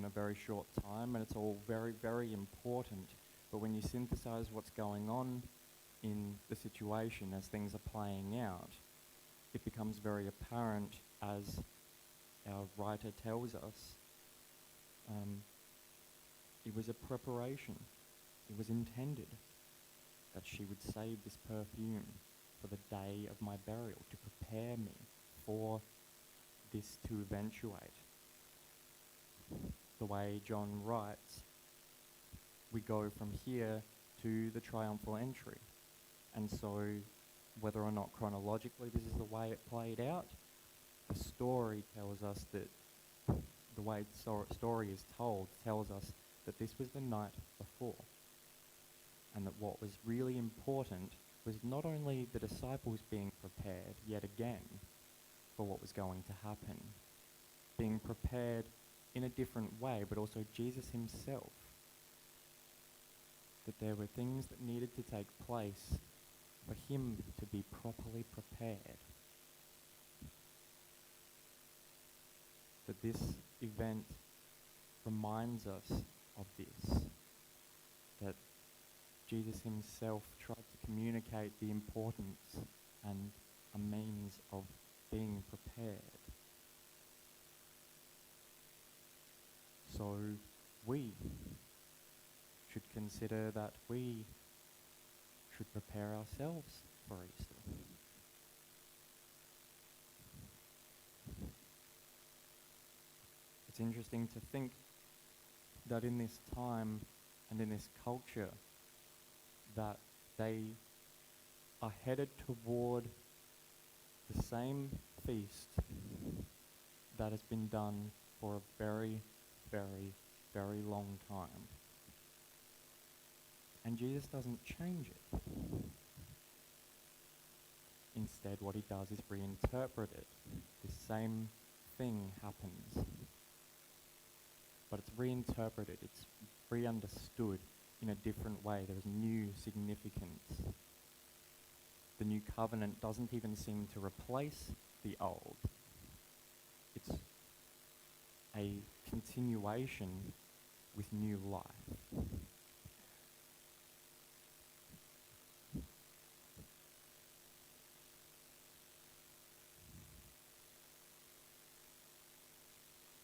a very short time, and it's all very, very important. But when you synthesize what's going on in the situation as things are playing out, it becomes very apparent, as our writer tells us, it was a preparation. It was intended that she would save this perfume for the day of my burial, to prepare me for this to eventuate. The way John writes, we go from here to the triumphal entry. And so, whether or not chronologically this is the way it played out, the story tells us that the way the story is told tells us that this was the night before. And that what was really important was not only the disciples being prepared yet again for what was going to happen, being prepared in a different way, but also Jesus himself. That there were things that needed to take place for him to be properly prepared. That this event reminds us of this. That Jesus himself tried to communicate the importance and a means of being prepared. So we should consider that we should prepare ourselves for Easter. It's interesting to think that in this time and in this culture that they are headed toward the same feast that has been done for a very, very, very long time. And Jesus doesn't change it. Instead, what he does is reinterpret it. The same thing happens. But it's reinterpreted, it's re-understood in a different way. There's new significance. The new covenant doesn't even seem to replace the old. It's a continuation with new life.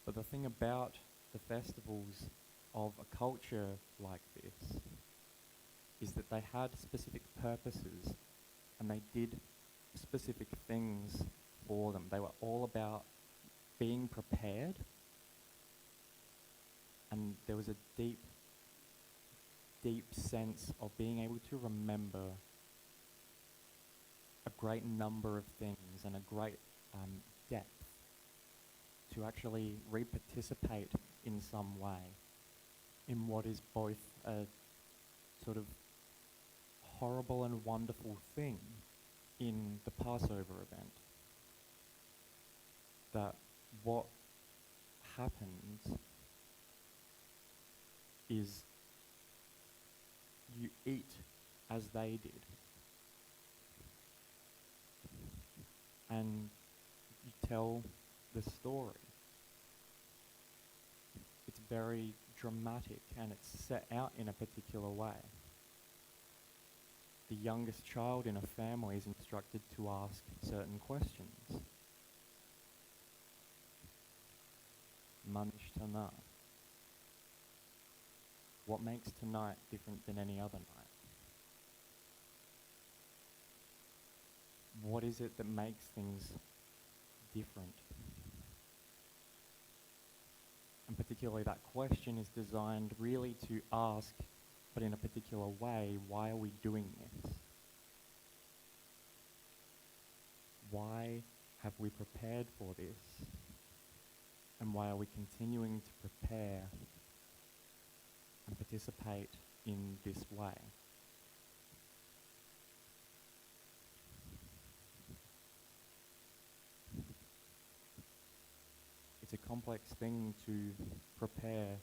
But the thing about the festivals of a culture like this is that they had specific purposes and they did specific things for them. They were all about being prepared, and there was a deep, deep sense of being able to remember a great number of things and a great depth to actually re-participate in some way in what is both a sort of horrible and wonderful thing in the Passover event. That what happens is you eat as they did. And you tell the story. It's very dramatic and it's set out in a particular way. The youngest child in a family is instructed to ask certain questions. Manish Tana. What makes tonight different than any other night? What is it that makes things different? And particularly that question is designed really to ask, but in a particular way, why are we doing this? Why have we prepared for this? And why are we continuing to prepare and participate in this way? It's a complex thing to prepare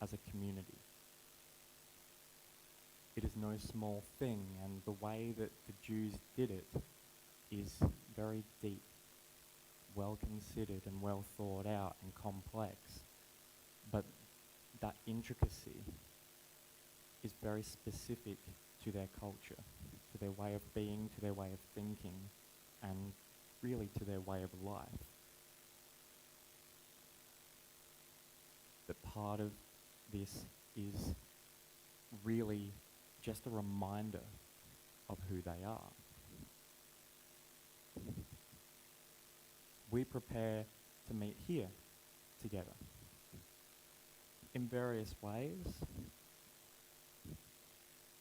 as a community. It is no small thing, and the way that the Jews did it is very deep, well considered and well thought out and complex. But that intricacy is very specific to their culture, to their way of being, to their way of thinking, and really to their way of life. But part of this is really just a reminder of who they are. We prepare to meet here together in various ways.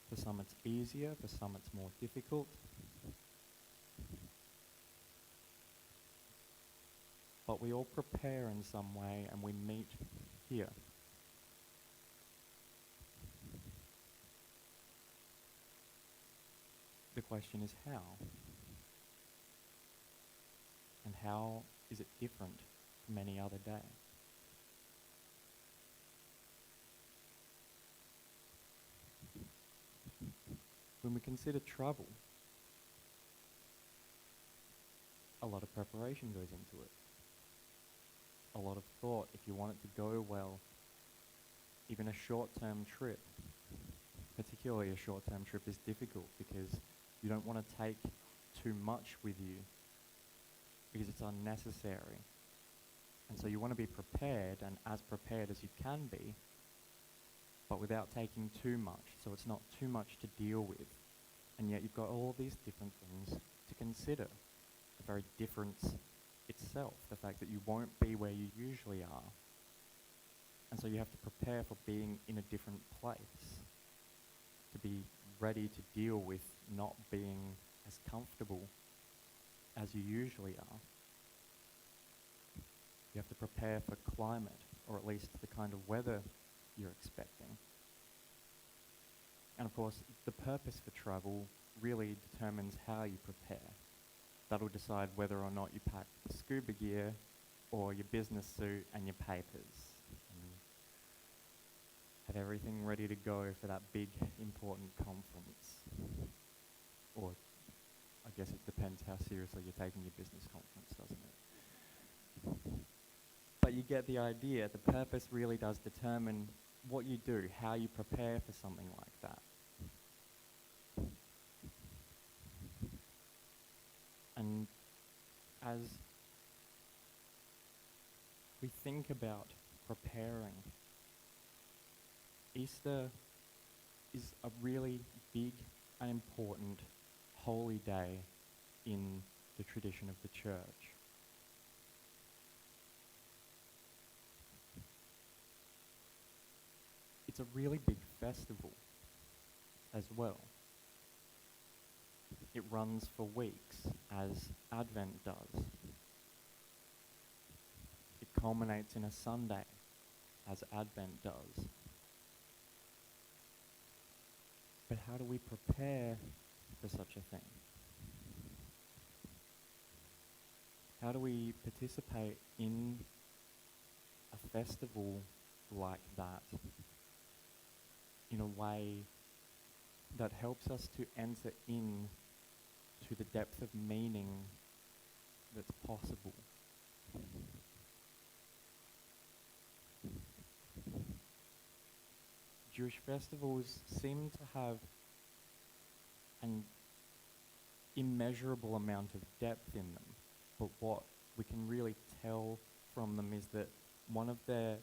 For some it's easier, for some it's more difficult. But we all prepare in some way and we meet here. The question is how? And how is it different from any other day? When we consider travel, a lot of preparation goes into it. A lot of thought. If you want it to go well, even a short-term trip, particularly a short-term trip, is difficult because you don't want to take too much with you because it's unnecessary. And so you want to be prepared, and as prepared as you can be, but without taking too much, so it's not too much to deal with. And yet you've got all these different things to consider. The very difference itself, the fact that you won't be where you usually are. And so you have to prepare for being in a different place, to be ready to deal with not being as comfortable as you usually are. You have to prepare for climate, or at least the kind of weather you're expecting. And of course, the purpose for travel really determines how you prepare. That'll decide whether or not you pack scuba gear or your business suit and your papers. And have everything ready to go for that big, important conference. Or I guess it depends how seriously you're taking your business conference, doesn't it? But you get the idea. The purpose really does determine what you do, how you prepare for something like that. And as we think about preparing, Easter is a really big and important holy day in the tradition of the church. It's a really big festival as well. It runs for weeks, as Advent does. It culminates in a Sunday, as Advent does. But how do we prepare for such a thing? How do we participate in a festival like that in a way that helps us to enter in to the depth of meaning that's possible? Jewish festivals seem to have an immeasurable amount of depth in them, but what we can really tell from them is that one of their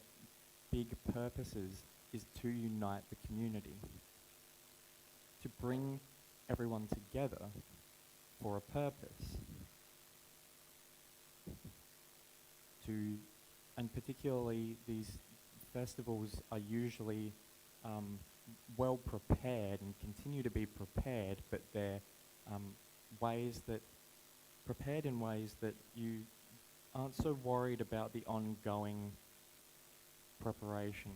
big purposes is to unite the community, to bring everyone together for a purpose, and particularly these festivals are usually well prepared and continue to be prepared, but they're prepared in ways that you aren't so worried about the ongoing preparation.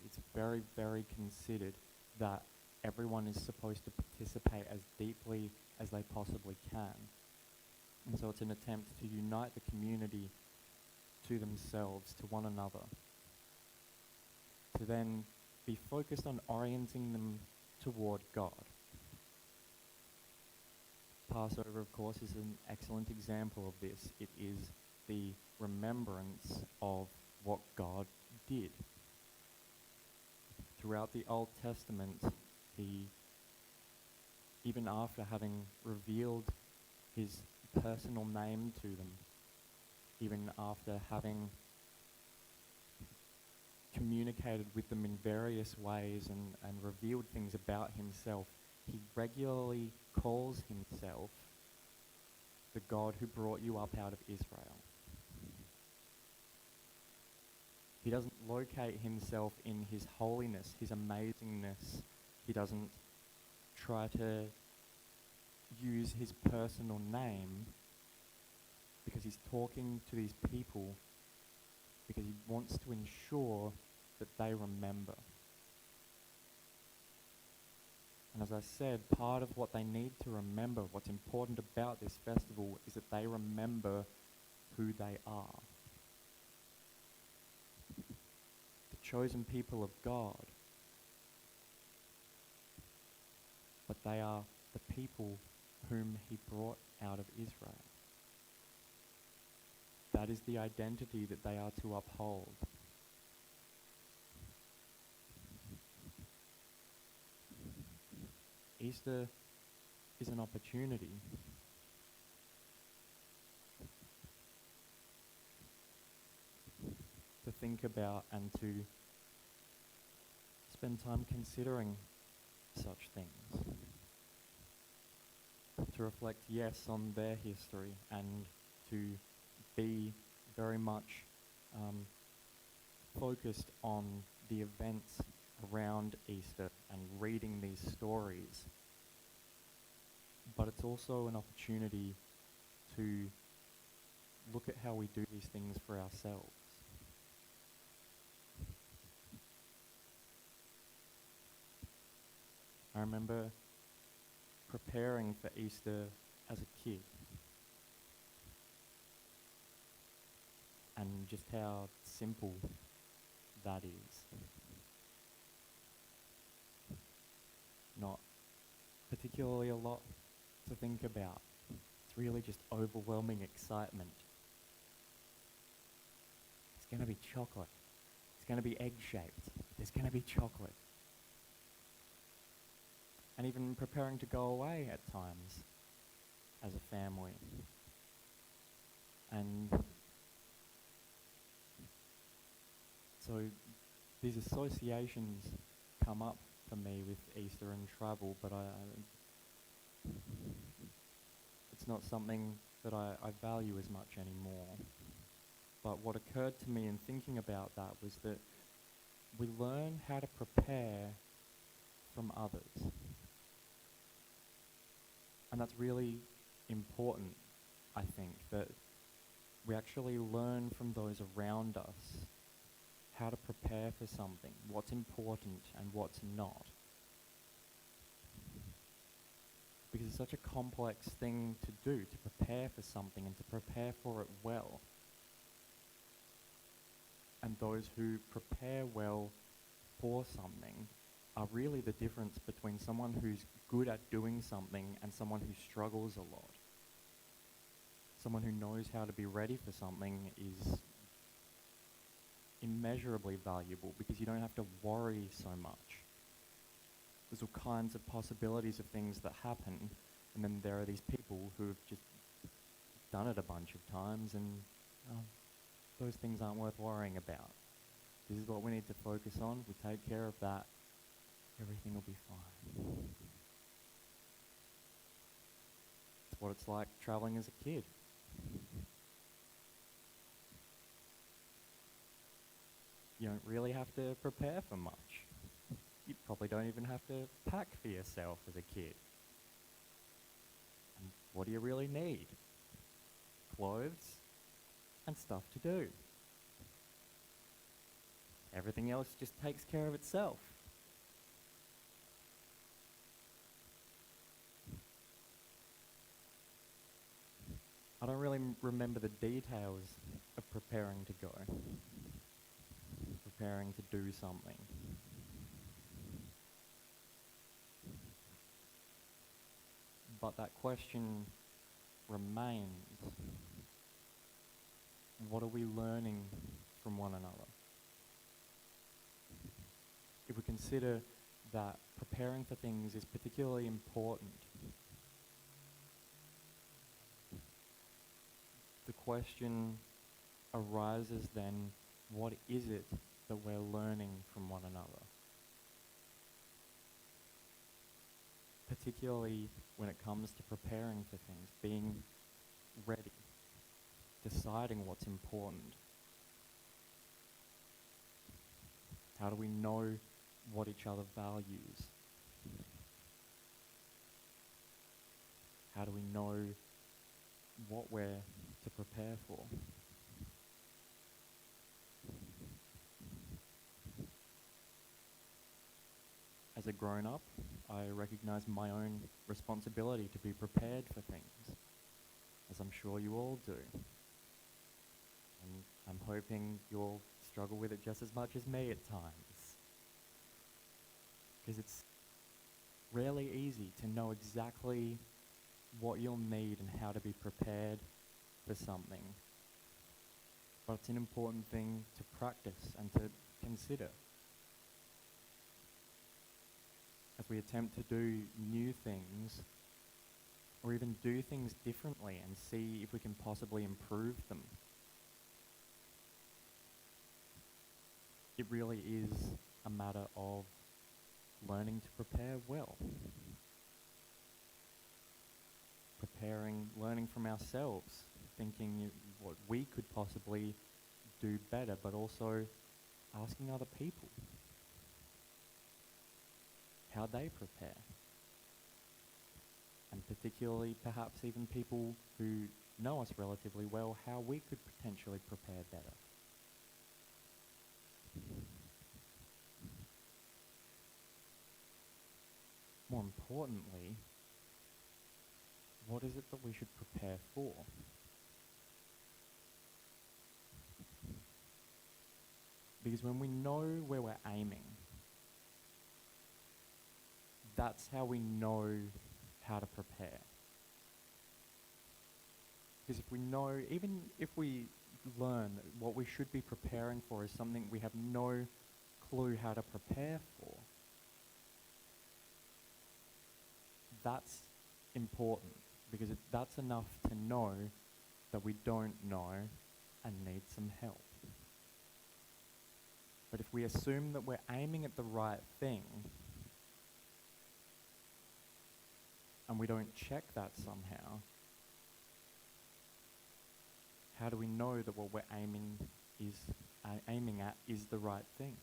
It's very, very considered that everyone is supposed to participate as deeply as they possibly can. And so it's an attempt to unite the community to themselves, to one another, to then be focused on orienting them toward God. Passover, of course, is an excellent example of this. It is the remembrance of what God did. throughout the Old Testament, he, even after having revealed his personal name to them, even after having communicated with them in various ways and revealed things about himself, he regularly calls himself the God who brought you up out of Israel. He doesn't locate himself in his holiness, his amazingness. He doesn't try to use his personal name because he's talking to these people because he wants to ensure that they remember. And as I said, part of what they need to remember, what's important about this festival, is that they remember who they are. The chosen people of God. But they are the people whom he brought out of Israel. That is the identity that they are to uphold. Easter is an opportunity to think about and to spend time considering such things. To reflect, yes, on their history and to be very much focused on the events around Easter and reading these stories. But it's also an opportunity to look at how we do these things for ourselves. I remember preparing for Easter as a kid and just how simple that is. Not particularly a lot to think about. It's really just overwhelming excitement. It's going to be chocolate. It's going to be egg-shaped. There's going to be chocolate. And even preparing to go away at times as a family. And so these associations come up for me with Easter and travel, but it's not something that I value as much anymore. But what occurred to me in thinking about that was that we learn how to prepare from others. And that's really important, I think, that we actually learn from those around us how to prepare for something, what's important and what's not. Because it's such a complex thing to do, to prepare for something and to prepare for it well. And those who prepare well for something are really the difference between someone who's good at doing something and someone who struggles a lot. Someone who knows how to be ready for something is immeasurably valuable because you don't have to worry so much. There's all kinds of possibilities of things that happen, and then there are these people who have just done it a bunch of times, and those things aren't worth worrying about. This is what we need to focus on. We take care of that, everything will be fine. It's what it's like traveling as a kid. You don't really have to prepare for much. You probably don't even have to pack for yourself as a kid. And what do you really need? Clothes and stuff to do. Everything else just takes care of itself. I don't really remember the details of preparing to go, preparing to do something. But that question remains. What are we learning from one another? If we can consider that preparing for things is particularly important. The question arises then, what is it that we're learning from one another? Particularly when it comes to preparing for things, being ready, deciding what's important. How do we know what each other values? How do we know what we're to prepare for? As a grown-up, I recognize my own responsibility to be prepared for things, as I'm sure you all do. And I'm hoping you'll struggle with it just as much as me at times. Because it's rarely easy to know exactly what you'll need and how to be prepared for something. But it's an important thing to practice and to consider. As we attempt to do new things, or even do things differently and see if we can possibly improve them. It really is a matter of learning to prepare well. Learning from ourselves, thinking what we could possibly do better, but also asking other people how they prepare. And particularly perhaps even people who know us relatively well, how we could potentially prepare better. More importantly, what is it that we should prepare for? Because when we know where we're aiming, that's how we know how to prepare. Because if we know, even if we learn that what we should be preparing for is something we have no clue how to prepare for, that's important, because that's enough to know that we don't know and need some help. But if we assume that we're aiming at the right thing, and we don't check that somehow, how do we know that what we're aiming at is the right thing?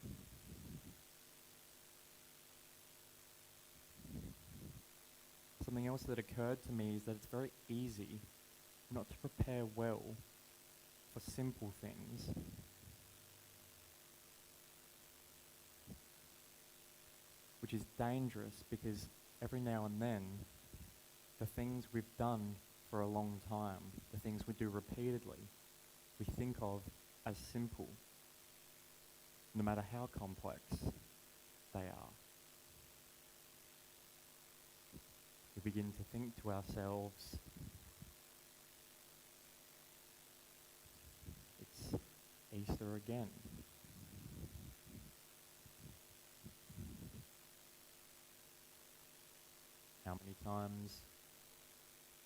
Something else that occurred to me is that it's very easy not to prepare well for simple things. Which is dangerous, because every now and then, the things we've done for a long time, the things we do repeatedly, we think of as simple, no matter how complex they are. We begin to think to ourselves, it's Easter again. How many times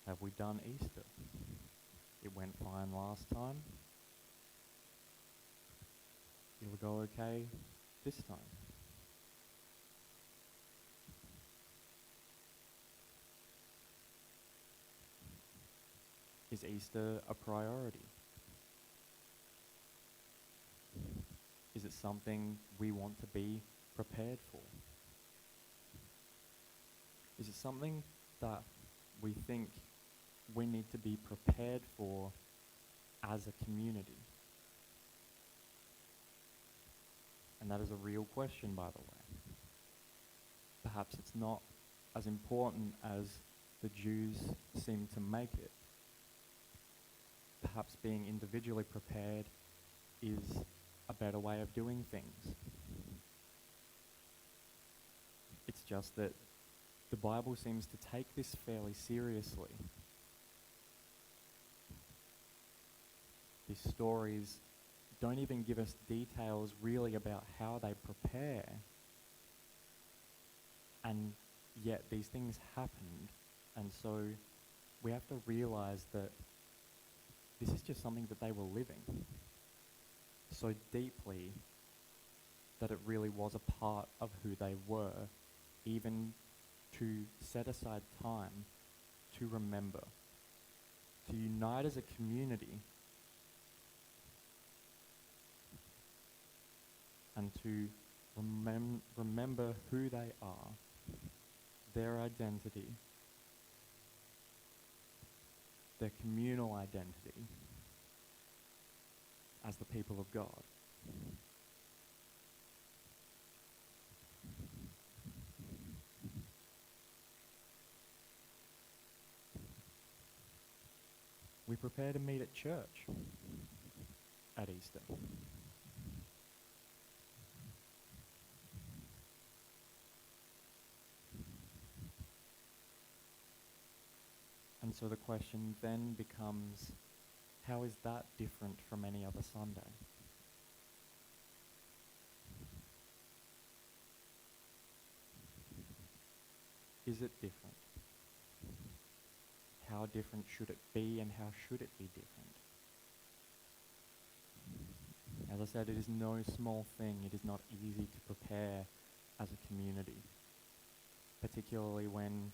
have we done Easter? It went fine last time. It'll go okay this time. Is Easter a priority? Is it something we want to be prepared for? Is it something that we think we need to be prepared for as a community? And that is a real question, by the way. Perhaps it's not as important as the Jews seem to make it. Perhaps being individually prepared is a better way of doing things. It's just that the Bible seems to take this fairly seriously. These stories don't even give us details really about how they prepare, And yet these things happened, and so we have to realize that this is just something that they were living so deeply that it really was a part of who they were, even to set aside time to remember, to unite as a community, and to remember who they are, their identity, their communal identity as the people of God. We prepare to meet at church at Easter. And so the question then becomes, how is that different from any other Sunday? Is it different? How different should it be, and how should it be different? As I said, it is no small thing. It is not easy to prepare as a community, particularly when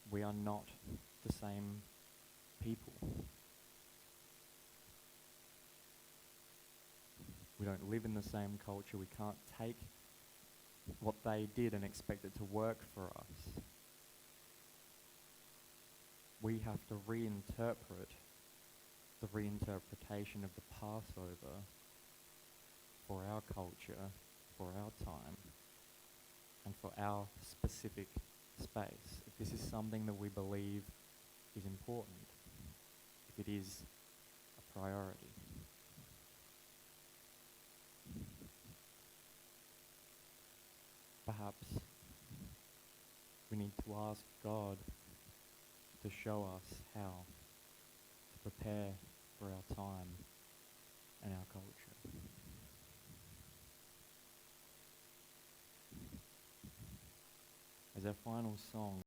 we are not the same people. We don't live in the same culture. We can't take what they did and expect it to work for us. We have to reinterpret the reinterpretation of the Passover for our culture, for our time, and for our specific space. If this is something that we believe is important, if it is a priority. Perhaps we need to ask God to show us how to prepare for our time and our culture. As our final song,